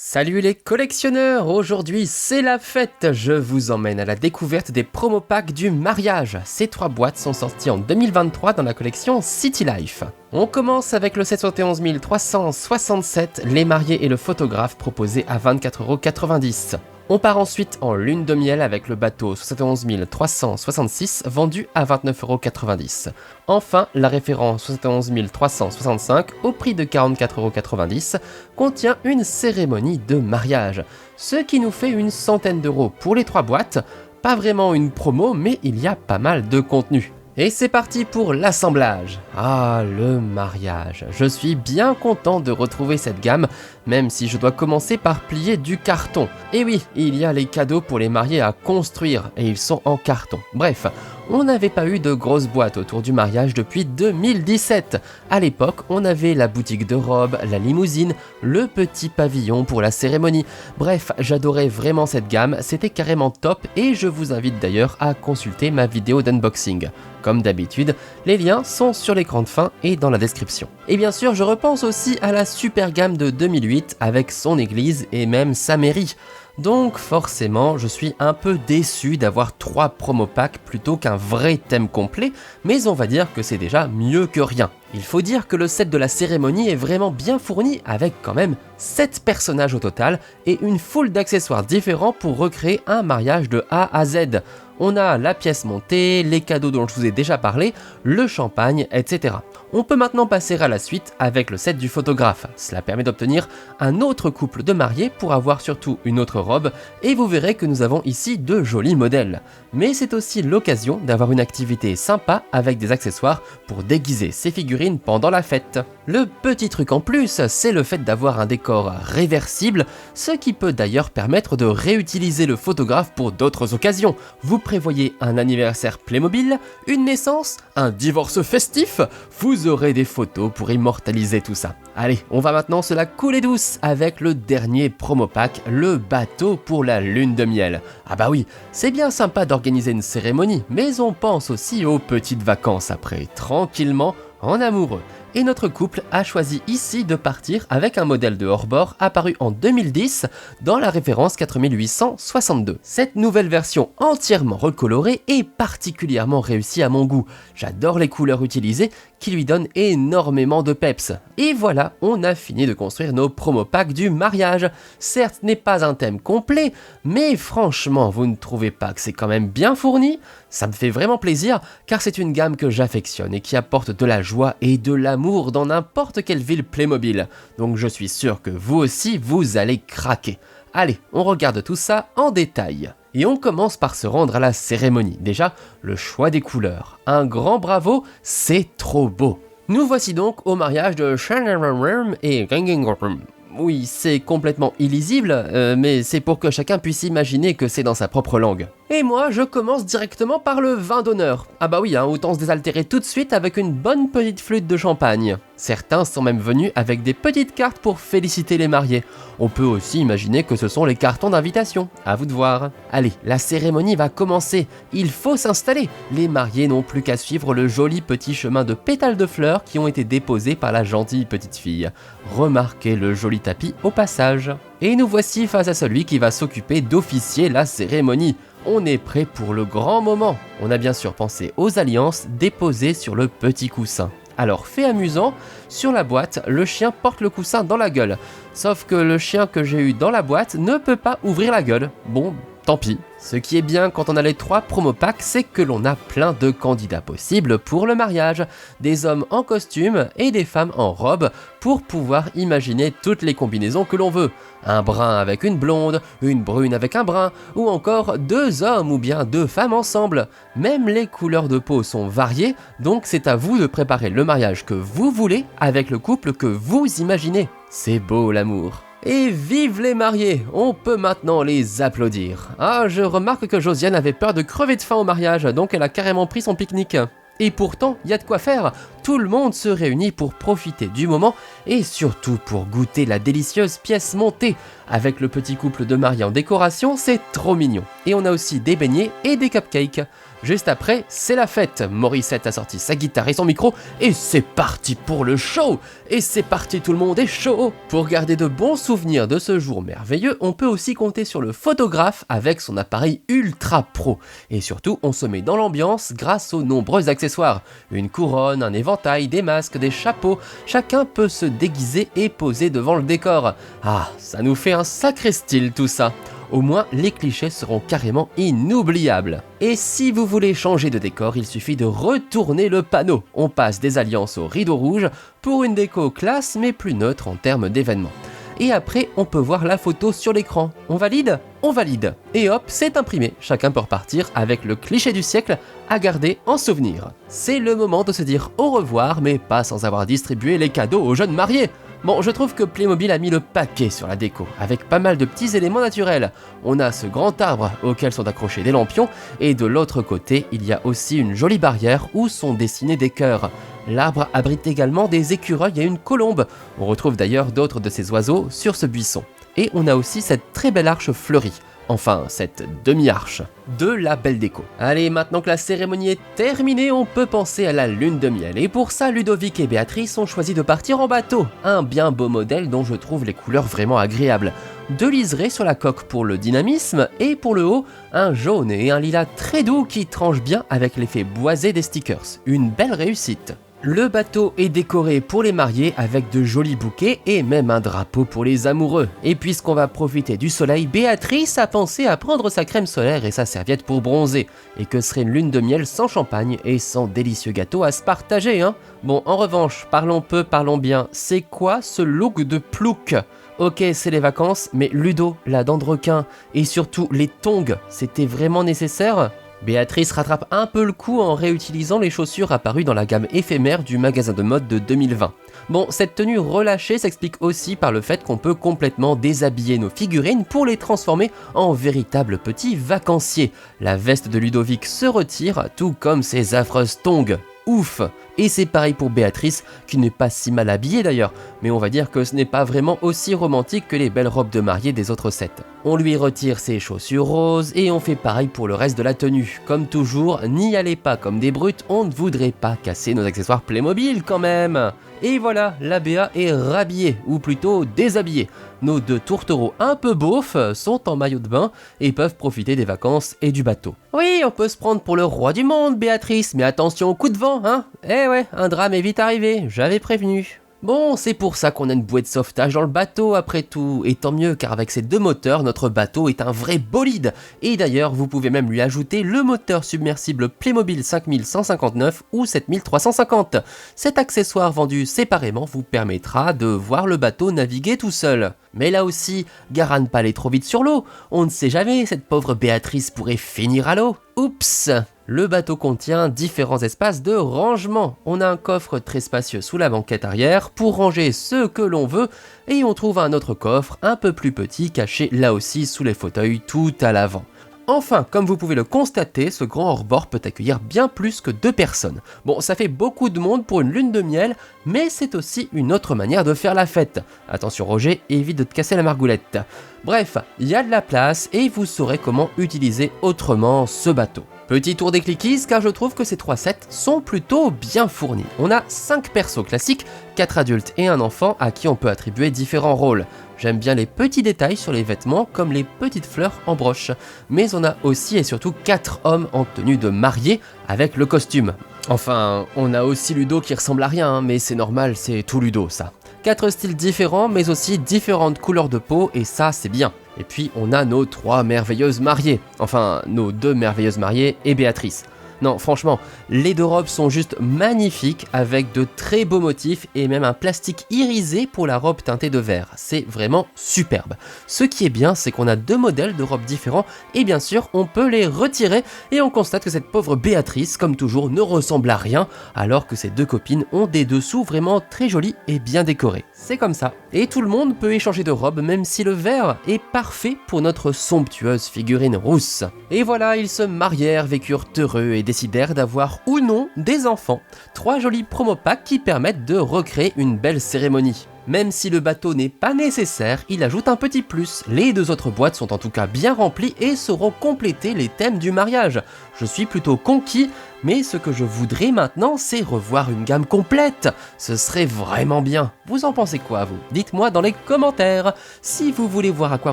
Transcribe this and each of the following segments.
Salut les collectionneurs, aujourd'hui c'est la fête, je vous emmène à la découverte des promo packs du mariage. Ces 3 boîtes sont sorties en 2023 dans la collection City Life. On commence avec le 71 367, les mariés et le photographe proposé à 24,90 €. On part ensuite en lune de miel avec le bateau 71 366 vendu à 29,90 €. Enfin, la référence 71 365 au prix de 44,90 € contient une cérémonie de mariage, ce qui nous fait une centaine d'euros pour les 3 boîtes. Pas vraiment une promo, mais il y a pas mal de contenu. Et c'est parti pour l'assemblage. Ah, le mariage. Je suis bien content de retrouver cette gamme, même si je dois commencer par plier du carton. Et oui, il y a les cadeaux pour les mariés à construire, et ils sont en carton. Bref, on n'avait pas eu de grosses boîtes autour du mariage depuis 2017. À l'époque, on avait la boutique de robes, la limousine, le petit pavillon pour la cérémonie. Bref, j'adorais vraiment cette gamme, c'était carrément top, et je vous invite d'ailleurs à consulter ma vidéo d'unboxing. Comme d'habitude, les liens sont sur l'écran de fin et dans la description. Et bien sûr, je repense aussi à la super gamme de 2008 avec son église et même sa mairie. Donc forcément, je suis un peu déçu d'avoir 3 promo packs plutôt qu'un vrai thème complet, mais on va dire que c'est déjà mieux que rien. Il faut dire que le set de la cérémonie est vraiment bien fourni avec quand même 7 personnages au total et une foule d'accessoires différents pour recréer un mariage de A à Z. On a la pièce montée, les cadeaux dont je vous ai déjà parlé, le champagne, etc. On peut maintenant passer à la suite avec le set du photographe. Cela permet d'obtenir un autre couple de mariés pour avoir surtout une autre robe et vous verrez que nous avons ici de jolis modèles. Mais c'est aussi l'occasion d'avoir une activité sympa avec des accessoires pour déguiser ses figurines pendant la fête. Le petit truc en plus, c'est le fait d'avoir un décor réversible, ce qui peut d'ailleurs permettre de réutiliser le photographe pour d'autres occasions. Vous prévoyez un anniversaire Playmobil, une naissance, un divorce festif, vous aurez des photos pour immortaliser tout ça. Allez, on va maintenant se la couler douce avec le dernier promo pack, le bateau pour la lune de miel. Ah bah oui, c'est bien sympa d'organiser une cérémonie, mais on pense aussi aux petites vacances après, tranquillement, en amoureux. Et notre couple a choisi ici de partir avec un modèle de hors-bord apparu en 2010 dans la référence 4862. Cette nouvelle version entièrement recolorée est particulièrement réussie à mon goût. J'adore les couleurs utilisées qui lui donnent énormément de peps. Et voilà, on a fini de construire nos promo packs du mariage. Certes, ce n'est pas un thème complet, mais franchement, vous ne trouvez pas que c'est quand même bien fourni ? Ça me fait vraiment plaisir car c'est une gamme que j'affectionne et qui apporte de la joie et de l'amour dans n'importe quelle ville Playmobil. Donc je suis sûr que vous aussi, vous allez craquer. Allez, on regarde tout ça en détail. Et on commence par se rendre à la cérémonie. Déjà, le choix des couleurs. Un grand bravo, c'est trop beau. Nous voici donc au mariage de Shannon et Gangingorm. Oui, c'est complètement illisible, mais c'est pour que chacun puisse imaginer que c'est dans sa propre langue. Et moi, je commence directement par le vin d'honneur. Ah bah oui, autant se désaltérer tout de suite avec une bonne petite flûte de champagne. Certains sont même venus avec des petites cartes pour féliciter les mariés. On peut aussi imaginer que ce sont les cartons d'invitation, à vous de voir. Allez, la cérémonie va commencer, il faut s'installer. Les mariés n'ont plus qu'à suivre le joli petit chemin de pétales de fleurs qui ont été déposés par la gentille petite fille. Remarquez le joli tapis au passage. Et nous voici face à celui qui va s'occuper d'officier la cérémonie. On est prêt pour le grand moment. On a bien sûr pensé aux alliances déposées sur le petit coussin. Alors, fait amusant, sur la boîte, le chien porte le coussin dans la gueule. Sauf que le chien que j'ai eu dans la boîte ne peut pas ouvrir la gueule. Bon, tant pis. Ce qui est bien quand on a les 3 promo packs, c'est que l'on a plein de candidats possibles pour le mariage. Des hommes en costume et des femmes en robe pour pouvoir imaginer toutes les combinaisons que l'on veut. Un brun avec une blonde, une brune avec un brun, ou encore 2 hommes ou bien 2 femmes ensemble. Même les couleurs de peau sont variées, donc c'est à vous de préparer le mariage que vous voulez avec le couple que vous imaginez. C'est beau l'amour. Et vive les mariés, on peut maintenant les applaudir. Ah, je remarque que Josiane avait peur de crever de faim au mariage, donc elle a carrément pris son pique-nique. Et pourtant, il y a de quoi faire, tout le monde se réunit pour profiter du moment et surtout pour goûter la délicieuse pièce montée. Avec le petit couple de mariés en décoration, c'est trop mignon. Et on a aussi des beignets et des cupcakes. Juste après, c'est la fête. Morissette a sorti sa guitare et son micro et c'est parti pour le show. Et c'est parti, tout le monde est chaud. Pour garder de bons souvenirs de ce jour merveilleux, on peut aussi compter sur le photographe avec son appareil ultra pro. Et surtout, on se met dans l'ambiance grâce aux nombreux accessoires. Une couronne, un éventail, des masques, des chapeaux. Chacun peut se déguiser et poser devant le décor. Ah, ça nous fait un sacré style tout ça. Au moins, les clichés seront carrément inoubliables. Et si vous voulez changer de décor, il suffit de retourner le panneau. On passe des alliances au rideau rouge pour une déco classe mais plus neutre en termes d'événements. Et après, on peut voir la photo sur l'écran. On valide ? On valide. Et hop, c'est imprimé. Chacun peut repartir avec le cliché du siècle à garder en souvenir. C'est le moment de se dire au revoir, mais pas sans avoir distribué les cadeaux aux jeunes mariés. Bon, je trouve que Playmobil a mis le paquet sur la déco, avec pas mal de petits éléments naturels. On a ce grand arbre auquel sont accrochés des lampions, et de l'autre côté, il y a aussi une jolie barrière où sont dessinés des cœurs. L'arbre abrite également des écureuils et une colombe. On retrouve d'ailleurs d'autres de ces oiseaux sur ce buisson. Et on a aussi cette très belle arche fleurie. Enfin, cette demi-arche. De la belle déco. Allez, maintenant que la cérémonie est terminée, on peut penser à la lune de miel. Et pour ça, Ludovic et Béatrice ont choisi de partir en bateau. Un bien beau modèle dont je trouve les couleurs vraiment agréables. 2 liserés sur la coque pour le dynamisme et pour le haut, un jaune et un lilas très doux qui tranchent bien avec l'effet boisé des stickers. Une belle réussite. Le bateau est décoré pour les mariés avec de jolis bouquets et même un drapeau pour les amoureux. Et puisqu'on va profiter du soleil, Béatrice a pensé à prendre sa crème solaire et sa serviette pour bronzer. Et que serait une lune de miel sans champagne et sans délicieux gâteaux à se partager, hein ? Bon, en revanche, parlons peu, parlons bien. C'est quoi ce look de plouc ? Ok, c'est les vacances, mais Ludo, la dent de requin et surtout les tongs, c'était vraiment nécessaire ? Béatrice rattrape un peu le coup en réutilisant les chaussures apparues dans la gamme éphémère du magasin de mode de 2020. Bon, cette tenue relâchée s'explique aussi par le fait qu'on peut complètement déshabiller nos figurines pour les transformer en véritables petits vacanciers. La veste de Ludovic se retire, tout comme ses affreuses tongs. Ouf! Et c'est pareil pour Béatrice, qui n'est pas si mal habillée d'ailleurs, mais on va dire que ce n'est pas vraiment aussi romantique que les belles robes de mariée des autres sets. On lui retire ses chaussures roses et on fait pareil pour le reste de la tenue. Comme toujours, n'y allez pas comme des brutes, on ne voudrait pas casser nos accessoires Playmobil quand même. Et voilà, la Béa est rhabillée, ou plutôt déshabillée. Nos 2 tourtereaux un peu beaufs sont en maillot de bain et peuvent profiter des vacances et du bateau. Oui, on peut se prendre pour le roi du monde, Béatrice, mais attention au coup de vent, hein. Eh ouais, un drame est vite arrivé, j'avais prévenu. Bon, c'est pour ça qu'on a une bouée de sauvetage dans le bateau après tout, et tant mieux car avec ces 2 moteurs, notre bateau est un vrai bolide. Et d'ailleurs, vous pouvez même lui ajouter le moteur submersible Playmobil 5159 ou 7350. Cet accessoire vendu séparément vous permettra de voir le bateau naviguer tout seul. Mais là aussi, gare pas aller trop vite sur l'eau, on ne sait jamais, cette pauvre Béatrice pourrait finir à l'eau. Oups! Le bateau contient différents espaces de rangement. On a un coffre très spacieux sous la banquette arrière pour ranger ce que l'on veut et on trouve un autre coffre un peu plus petit caché là aussi sous les fauteuils tout à l'avant. Enfin, comme vous pouvez le constater, ce grand hors-bord peut accueillir bien plus que 2 personnes. Bon, ça fait beaucoup de monde pour une lune de miel, mais c'est aussi une autre manière de faire la fête. Attention Roger, évite de te casser la margoulette. Bref, il y a de la place et vous saurez comment utiliser autrement ce bateau. Petit tour des clickies car je trouve que ces 3 sets sont plutôt bien fournis. On a 5 persos classiques, 4 adultes et un enfant à qui on peut attribuer différents rôles. J'aime bien les petits détails sur les vêtements comme les petites fleurs en broche. Mais on a aussi et surtout 4 hommes en tenue de mariés avec le costume. Enfin, on a aussi Ludo qui ressemble à rien, mais c'est normal, c'est tout Ludo ça. 4 styles différents mais aussi différentes couleurs de peau et ça c'est bien. Et puis on a nos 3 merveilleuses mariées, enfin nos 2 merveilleuses mariées et Béatrice. Non, franchement, les 2 robes sont juste magnifiques avec de très beaux motifs et même un plastique irisé pour la robe teintée de vert. C'est vraiment superbe. Ce qui est bien, c'est qu'on a 2 modèles de robes différents et bien sûr, on peut les retirer et on constate que cette pauvre Béatrice, comme toujours, ne ressemble à rien alors que ses 2 copines ont des dessous vraiment très jolis et bien décorés. C'est comme ça. Et tout le monde peut échanger de robe même si le vert est parfait pour notre somptueuse figurine rousse. Et voilà, ils se marièrent, vécurent heureux et décidèrent d'avoir ou non des enfants. 3 jolis promo packs qui permettent de recréer une belle cérémonie. Même si le bateau n'est pas nécessaire, il ajoute un petit plus. Les 2 autres boîtes sont en tout cas bien remplies et sauront compléter les thèmes du mariage. Je suis plutôt conquis, mais ce que je voudrais maintenant, c'est revoir une gamme complète. Ce serait vraiment bien. Vous en pensez quoi, vous? Dites-moi dans les commentaires. Si vous voulez voir à quoi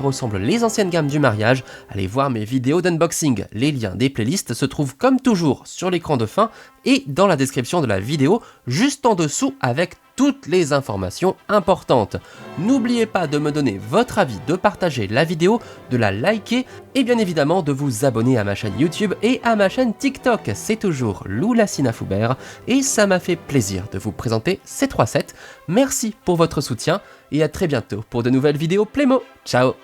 ressemblent les anciennes gammes du mariage, allez voir mes vidéos d'unboxing. Les liens des playlists se trouvent comme toujours sur l'écran de fin et dans la description de la vidéo, juste en dessous avec toutes les informations importantes. N'oubliez pas de me donner votre avis, de partager la vidéo, de la liker et bien évidemment de vous abonner à ma chaîne YouTube et à ma chaîne TikTok. C'est toujours Loulacina Foubert et ça m'a fait plaisir de vous présenter ces 3 sets. Merci pour votre soutien et à très bientôt pour de nouvelles vidéos Playmo. Ciao!